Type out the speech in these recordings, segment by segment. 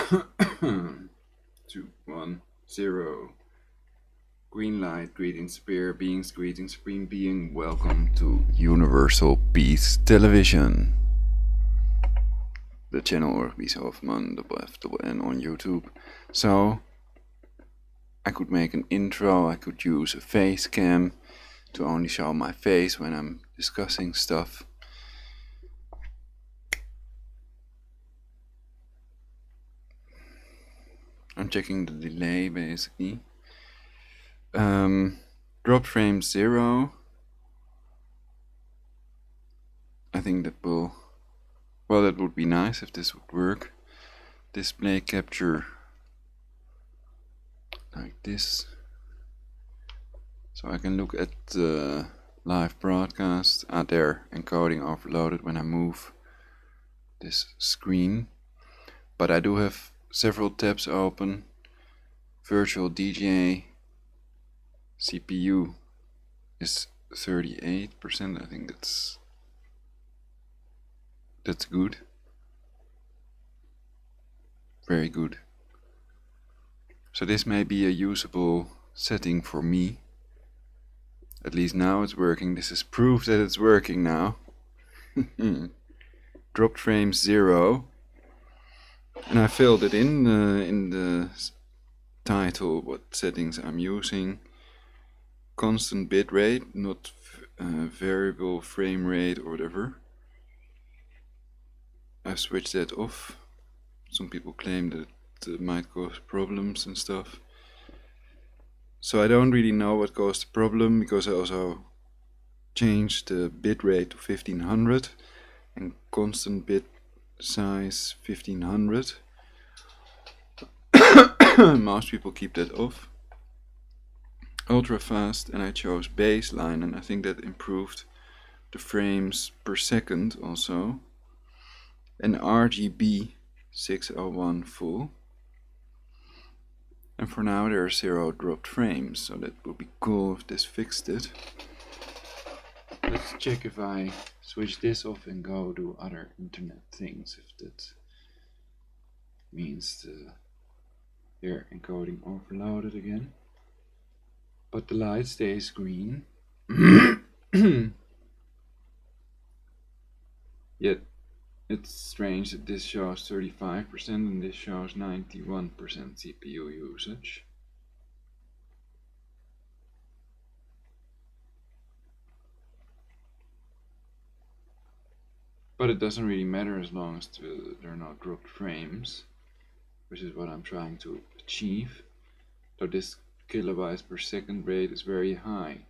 Two, one, zero. Green light, greetings, superior beings, greetings, supreme being. Welcome to Universal Peace Television. The channel Orgbies Kaufman, N on YouTube. So, I could make an intro, I could use a face cam to only show my face when I'm discussing stuff. I'm checking the delay basically. Drop frame 0. I think that will, well, that would be nice if this would work. Display capture like this, so I can look at the live broadcast. There, encoding overloaded when I move this screen, but I do have several tabs open. Virtual DJ CPU is 38%. I think that's good. Very good. So this may be a usable setting for me. At least now it's working. This is proof that it's working now. Dropped frame 0. And I filled it in the title what settings I'm using. Constant bitrate, not variable frame rate or whatever. I've switched that off. Some people claim that it might cause problems and stuff. So I don't really know what caused the problem, because I also changed the bitrate to 1500 and constant bit size 1500. Most people keep that off. Ultra fast, and I chose baseline, and I think that improved the frames per second also. And RGB 601 full. And for now there are 0 dropped frames, so that would be cool if this fixed it. Let's check if I switch this off and go do other internet things, if that means the encoding overloaded again. But the light stays green. Yet it's strange that this shows 35% and this shows 91% CPU usage. But it doesn't really matter as long as there are no dropped frames, which is what I'm trying to achieve. So this kilobytes per second rate is very high.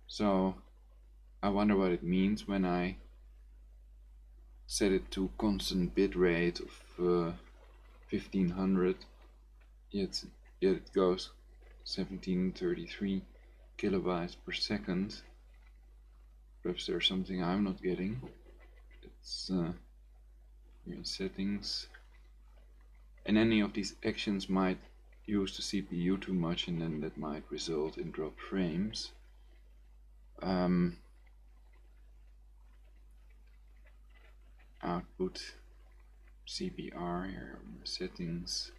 So I wonder what it means when I set it to constant bit rate of 1500. Yet it goes 1733 kilobytes per second. Perhaps there's something I'm not getting. It's here in settings. And any of these actions might use the CPU too much, and then that might result in dropped frames. Output CBR here on the settings.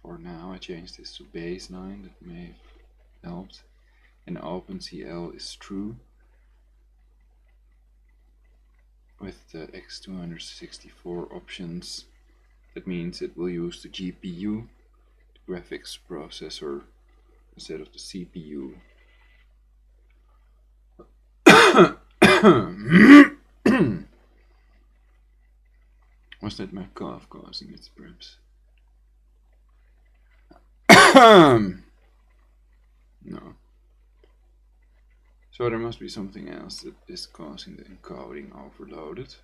For now I changed this to baseline, that may have helped. And OpenCL is true with the X264 options. That means it will use the GPU, the graphics processor, instead of the CPU. Was that my cough causing it, perhaps? No. So there must be something else that is causing the encoding overloaded.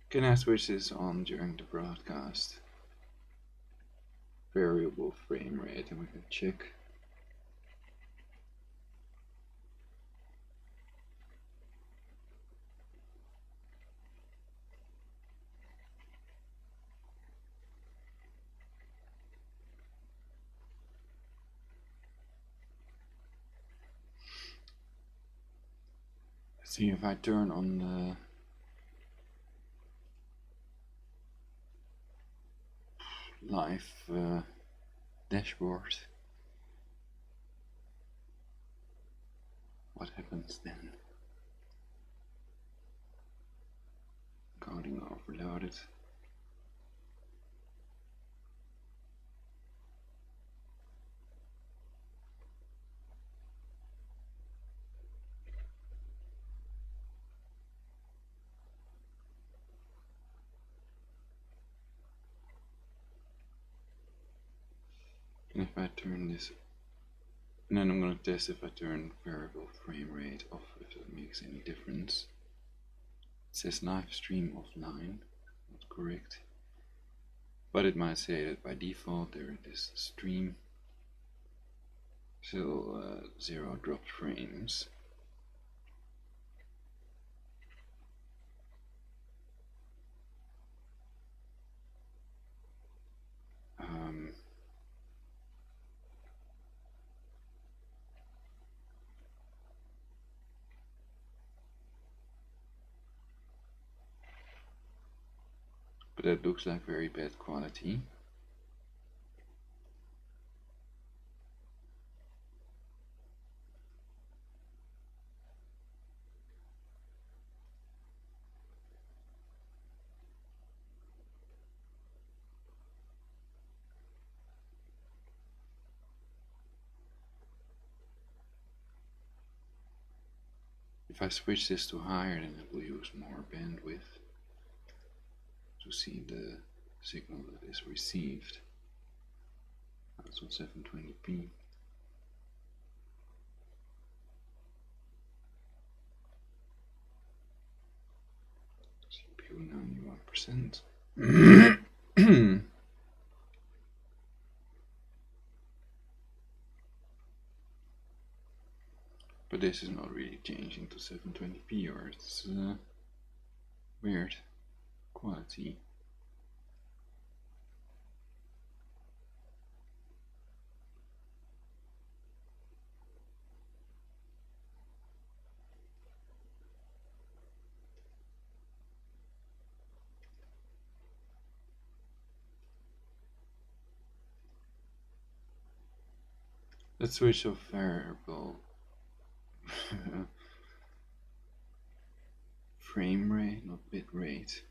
Can I switch this on during the broadcast? Variable frame rate, and we can check. See if I turn on the live dashboard, what happens then? Coding overloaded. And if I turn this, and then I'm going to test if I turn variable frame rate off, if that makes any difference. It says live stream offline, not correct. But it might say that by default there it is stream, still 0 dropped frames. But that looks like very bad quality. If I switch this to higher, then it will use more bandwidth to see the signal that is received. That's on 720p. CPU 91%. But this is not really changing to 720p, or it's weird quality. Let's switch off variable frame rate, not bit rate.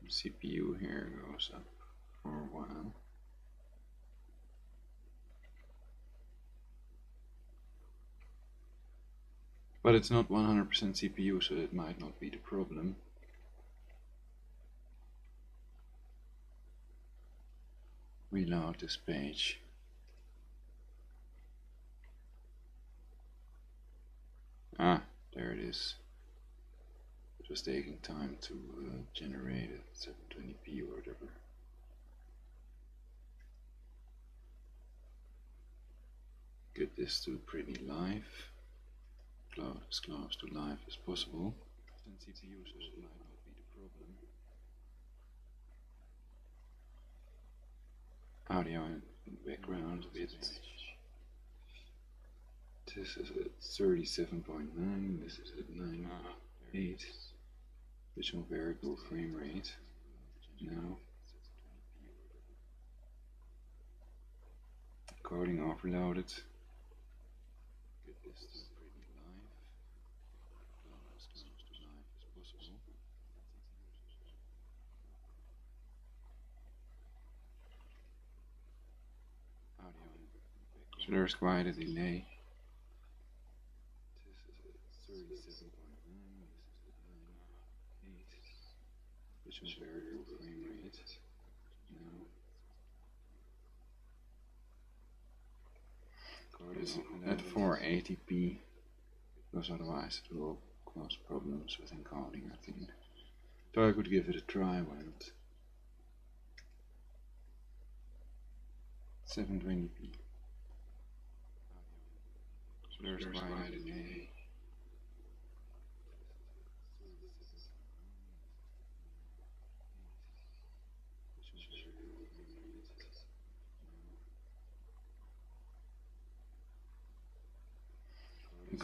CPU here goes up for a while. But it's not 100% CPU, so it might not be the problem. Reload this page. Ah, there it is. It was taking time to generate it, 720p or whatever. Get this to pretty live, as close to live as possible. And CPU users might not be the problem. Audio in the background a bit. This is at 37.9, this is at 9.8. Visual variable frame rate. Now, coding overloaded. Get this to pretty live, as close to live as possible. So there's quite a delay. This is at 37.9, this is at 9.8. Visual variable frame rate. Now, at 480p, because otherwise it will cause problems with encoding, I think. So I could give it a try, why not? 720p. So there's quite a delay.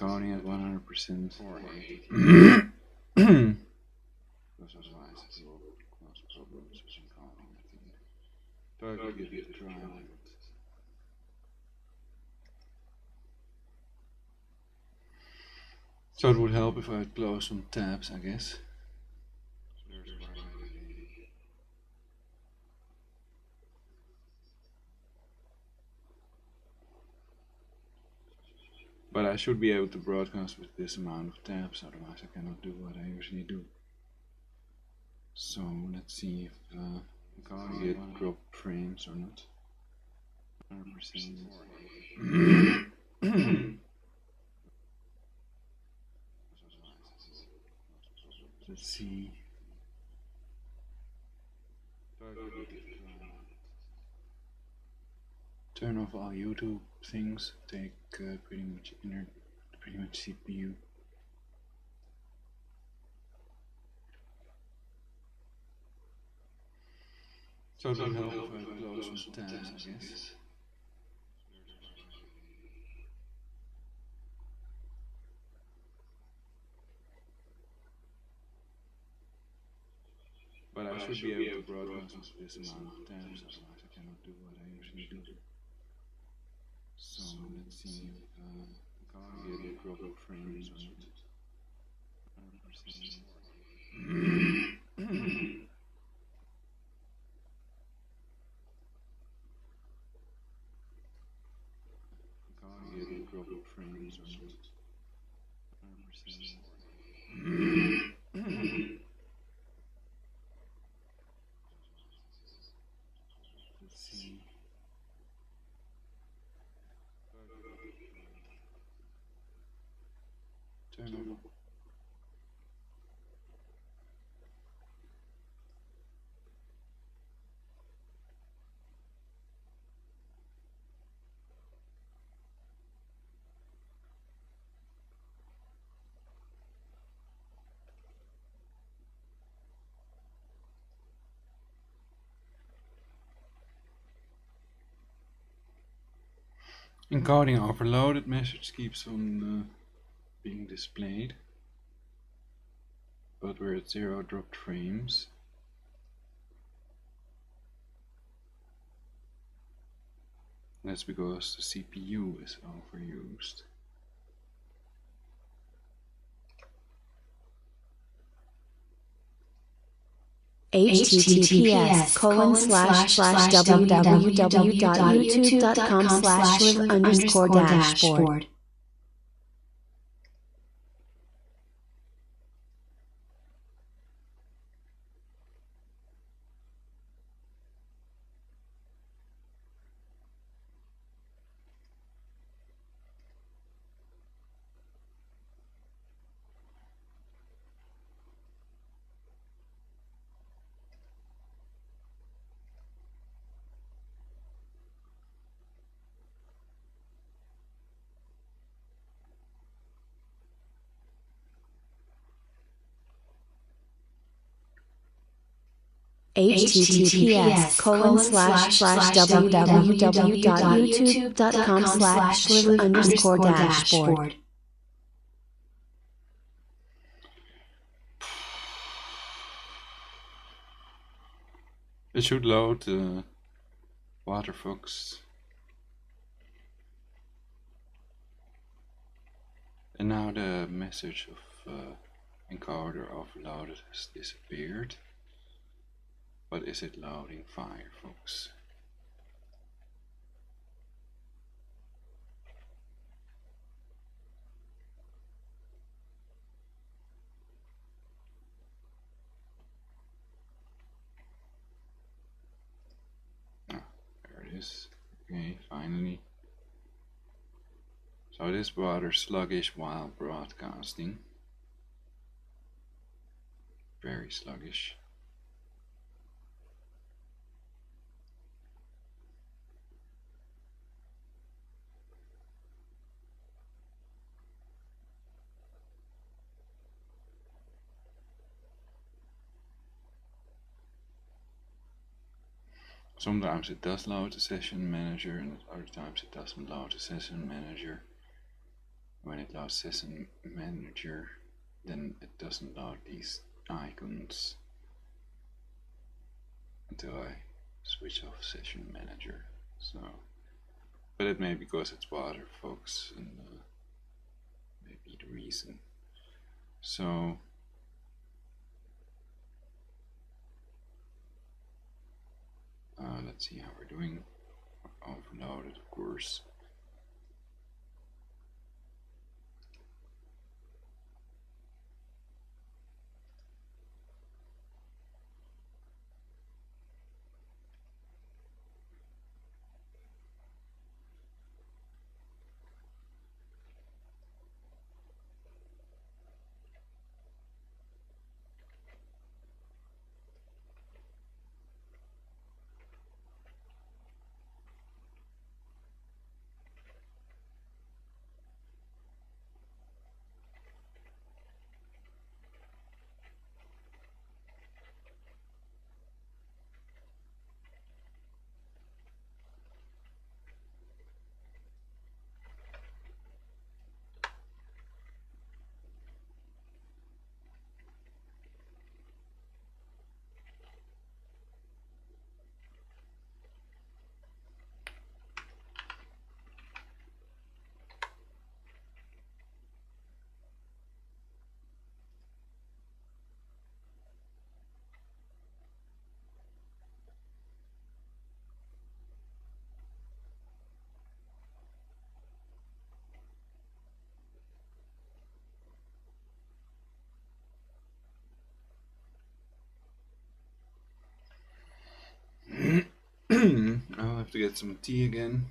encoding at 100% or 80. Because otherwise it will cause problems with encoding, I think. So I could give it a try. So it would help if I would close some tabs, I guess. But I should be able to broadcast with this amount of tabs, otherwise I cannot do what I usually do. So let's see if encoding it dropped frames or not. 100%. Let's see. Turn off all YouTube things. Take pretty much CPU. So it will help if I close some tabs, I guess. But I should be able to broadcast with this amount of tabs, otherwise I cannot do what I usually do. So let's see if encoding it dropped frames or not. 100%. Encoding it dropped frames or not. 100%. Let's see. Turn on. Encoding overloaded message keeps on being displayed, but we're at 0 dropped frames. That's because the CPU is overused. https://www.youtube.com/live_dashboard. https://www.youtube.com/live_dashboard. It should load Waterfox. And now the message of encoder overloaded has disappeared. But is it loading Firefox? There it is. Okay, finally. So it is rather sluggish while broadcasting. Very sluggish. Sometimes it does load the session manager and other times it doesn't load the session manager. when it loads Session Manager, then it doesn't load these icons until I switch off Session Manager. So, but it may be because it's waterfocus, and maybe the reason. So let's see how we're doing. Overloaded, of course. I'll have to get some tea again.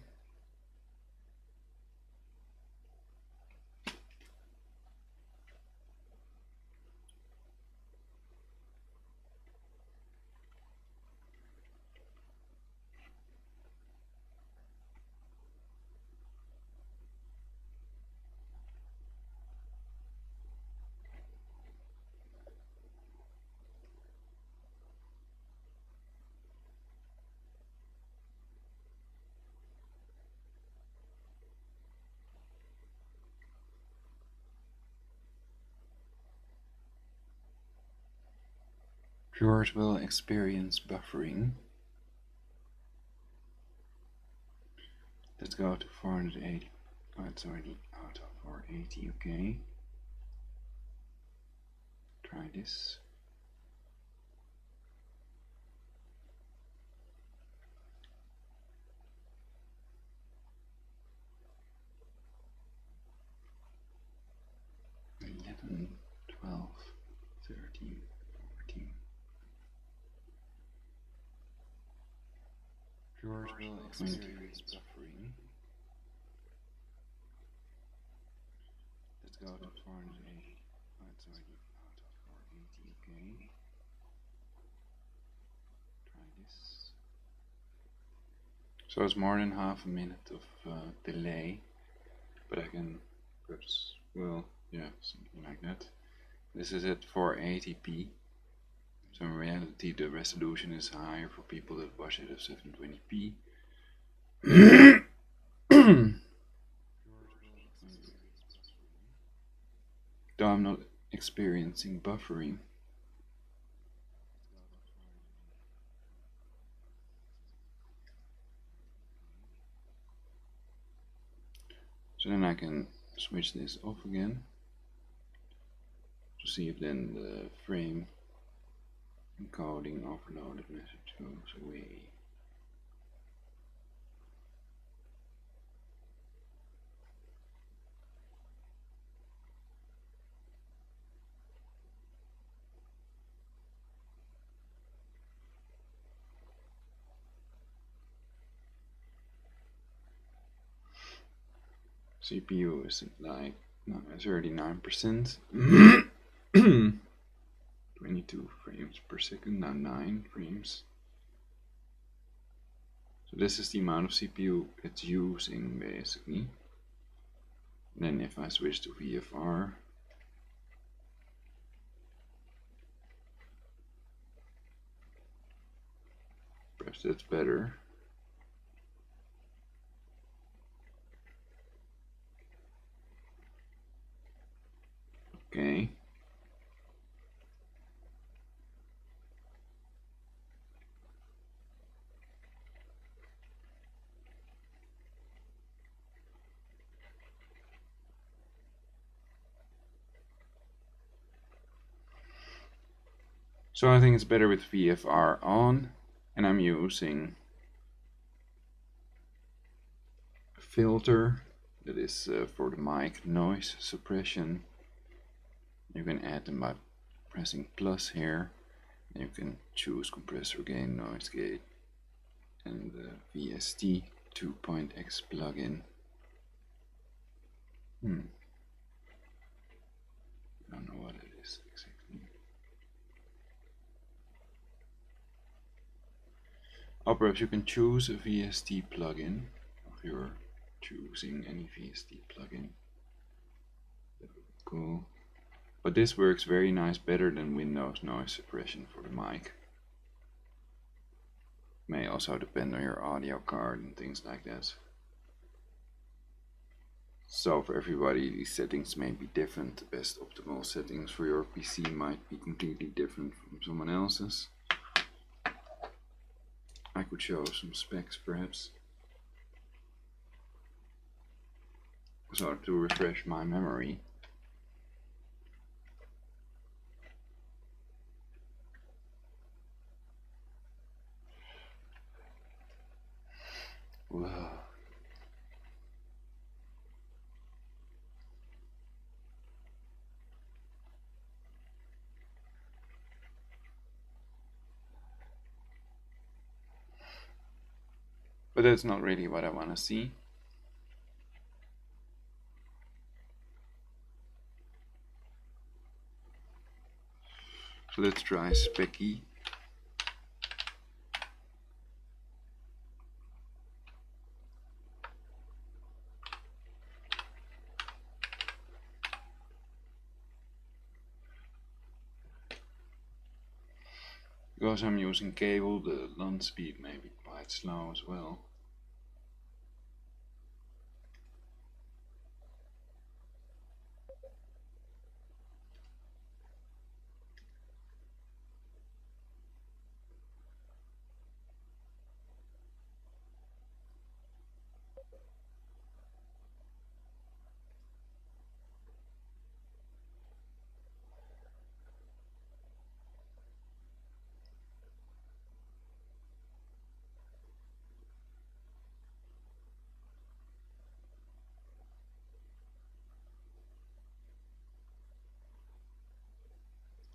Viewers will experience buffering. Let's go to 480. Oh, it's already out of 480, okay. Try this. $11, $12, $13, $14. Viewers will experience buffering. Let's go to 480. Oh, it's already out of 480, okay. Try this. So it's more than half a minute of delay, but I can perhaps, well, yeah, something like that. This is at 480p. So in reality the resolution is higher for people that watch it at 720p. Though I'm not experiencing buffering. So then I can switch this off again to see if then the frame encoding overloaded message goes away. CPU is like 39%. 22 frames per second, now 9 frames. So this is the amount of CPU it's using basically. Then if I switch to VFR, perhaps that's better. So I think it's better with VFR on, and I'm using a filter that is for the mic noise suppression. You can add them by pressing plus here. You can choose compressor gain, noise gate, and the VST 2.x plugin. I don't know what it is exactly. Or perhaps you can choose a VST plugin if you're choosing any VST plugin. That would be cool. But this works very nice, better than Windows noise suppression for the mic. May also depend on your audio card and things like that. So for everybody these settings may be different. The best optimal settings for your PC might be completely different from someone else's. I could show some specs perhaps. So to refresh my memory. Whoa. But that's not really what I want to see. So let's try Specky. Because I'm using cable, the LAN speed may be quite slow as well.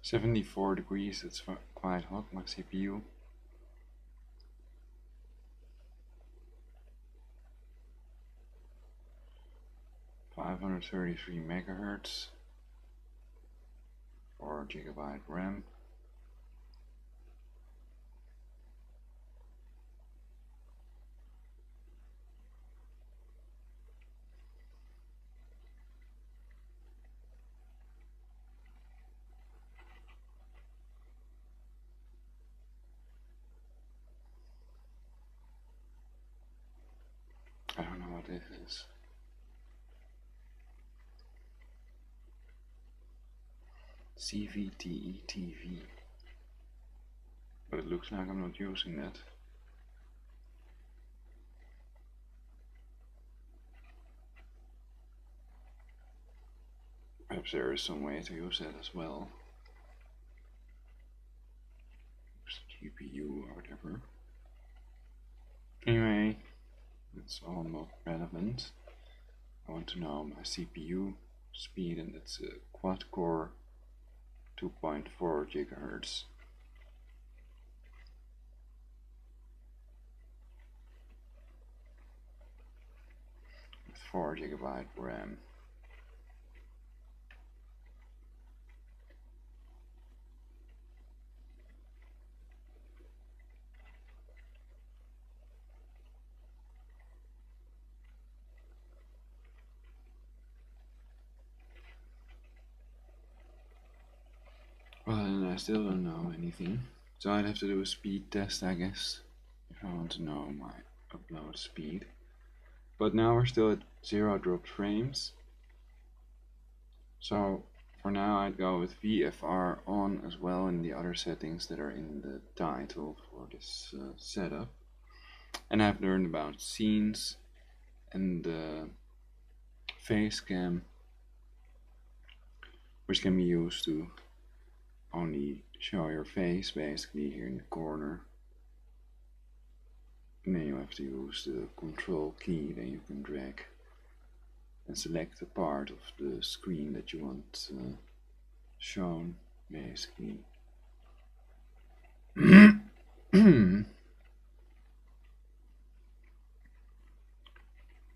$74°, it's quite hot, my CPU. $533 megahertz, 4GB RAM. I don't know what this is. CVTE TV. But it looks like I'm not using that. Perhaps there is some way to use that as well. GPU or whatever. Anyway, it's all not relevant. I want to know my CPU speed, and it's a quad core 2.4 GHz. With 4GB RAM. Well, and I still don't know anything, so I'd have to do a speed test, I guess, if I want to know my upload speed. But now we're still at 0 dropped frames, so for now I'd go with VFR on as well in the other settings that are in the title for this setup. And I've learned about scenes and the face cam, which can be used to only show your face basically here in the corner. And then you have to use the control key, then you can drag and select the part of the screen that you want shown basically.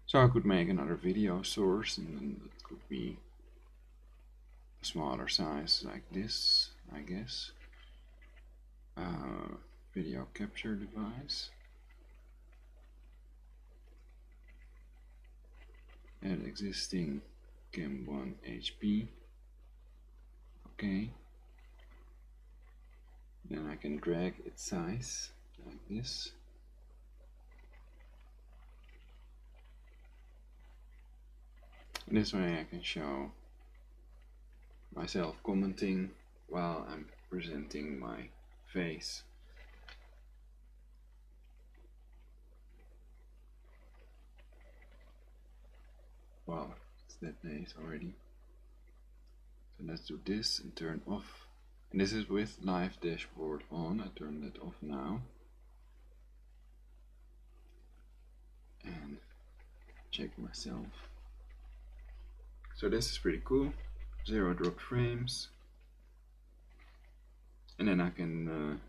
So I could make another video source, and then it could be a smaller size like this, I guess. Video capture device. Add existing Cam1 HP. Okay. Then I can drag its size like this. And this way I can show myself commenting while I'm presenting my face. Wow, it's that late already. So let's do this and turn off. And this is with live dashboard on. I turn that off now. And check myself. So this is pretty cool. 0 dropped frames. And then I can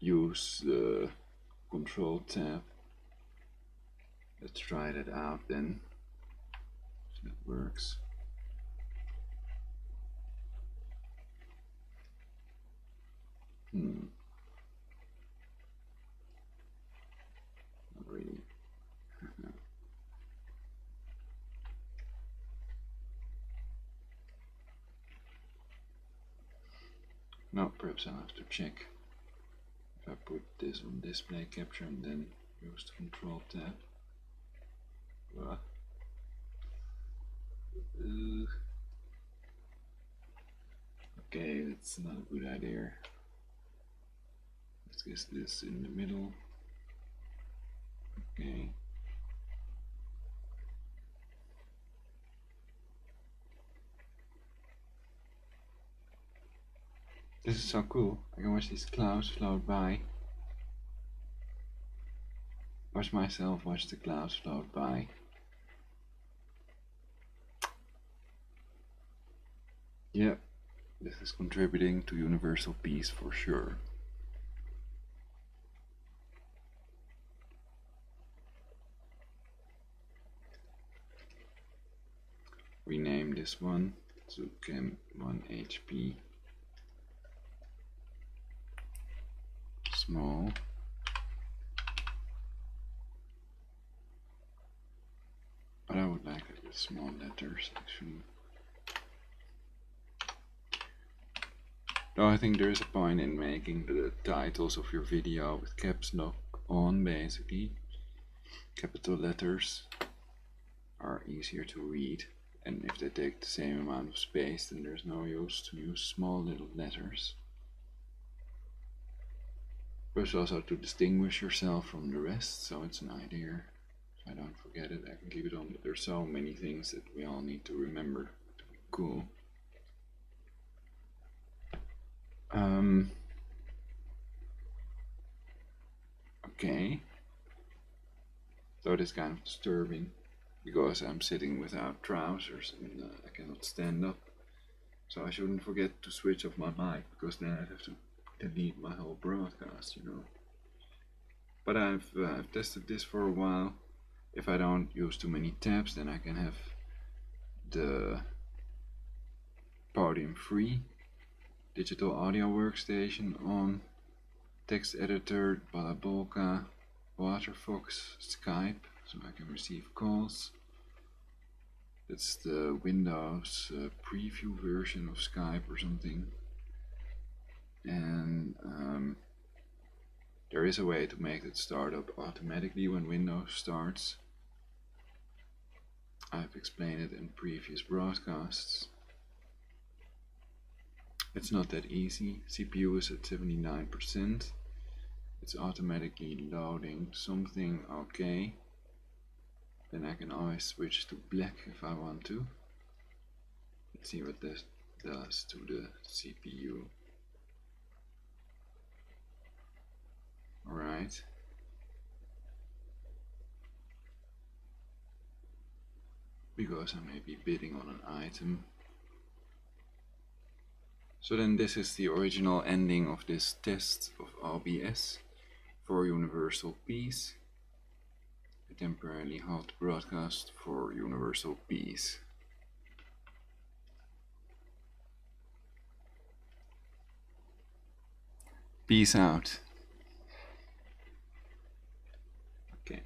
use the control tab. Let's try that out then. If that works. Not really. No, perhaps I'll have to check if I put this on display capture and then use the control tab. Okay, that's not a good idea. Let's get this in the middle. Okay. This is so cool. I can watch these clouds float by. Watch myself watch the clouds float by. Yeah, this is contributing to universal peace for sure. Rename this one to Cam1 HP. Small. But I would like it with small letters actually. Though I think there is a point in making the titles of your video with caps lock on basically. Capital letters are easier to read, and if they take the same amount of space then there's no use to use small little letters. But also to distinguish yourself from the rest, so it's an idea. If I don't forget it, I can keep it on, but there's so many things that we all need to remember to be cool. Okay. So it is kind of disturbing because I'm sitting without trousers and I cannot stand up. So I shouldn't forget to switch off my mic, because then I'd have to delete my whole broadcast, you know. But I've tested this for a while. If I don't use too many tabs, then I can have the Podium Free digital audio workstation on, text editor, Balabolka, Waterfox, Skype, so I can receive calls. That's the Windows preview version of Skype or something. And there is a way to make it start up automatically when Windows starts. I've explained it in previous broadcasts. It's not that easy. CPU is at 79%. It's automatically loading something. Okay. Then I can always switch to black if I want to. Let's see what does to the CPU. Alright. Because I may be bidding on an item. So then this is the original ending of this test of RBS for universal peace. I temporarily halt broadcast for universal peace. Peace out. Okay.